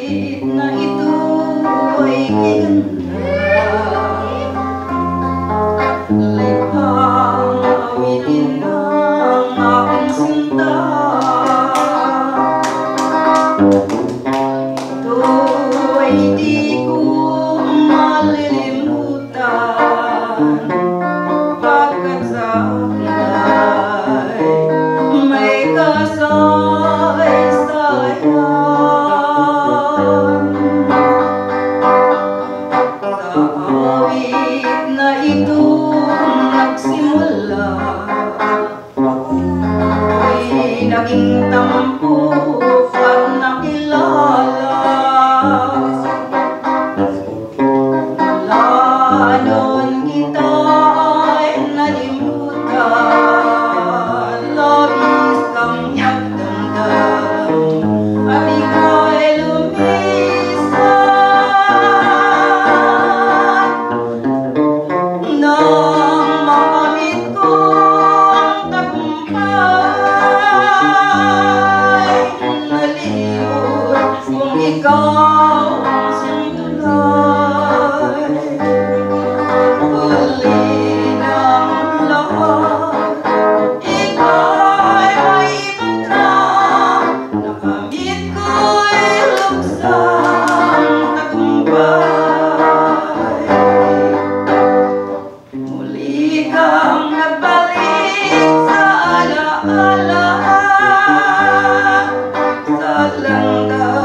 awit na ito ay giganda. Liphang awitin ng aking sinta. Ito ay di ko malilimutan, pagkat sa akin ay may kasaysayan. Sa awit na ito nagsimula, ako'y naging tampok at nakilala. Mula noon kita ay nalimutan, labis kang nagdamdam at ika'y lumisan. Nang makamit ko ang tagumpay, naliyot kung ikaw ang siyang tulay. Huli ng lahat, ika'y maibat na, nakamit ko'y luksang tagumpay. Muli kang nagbalik sa alaala, sa landas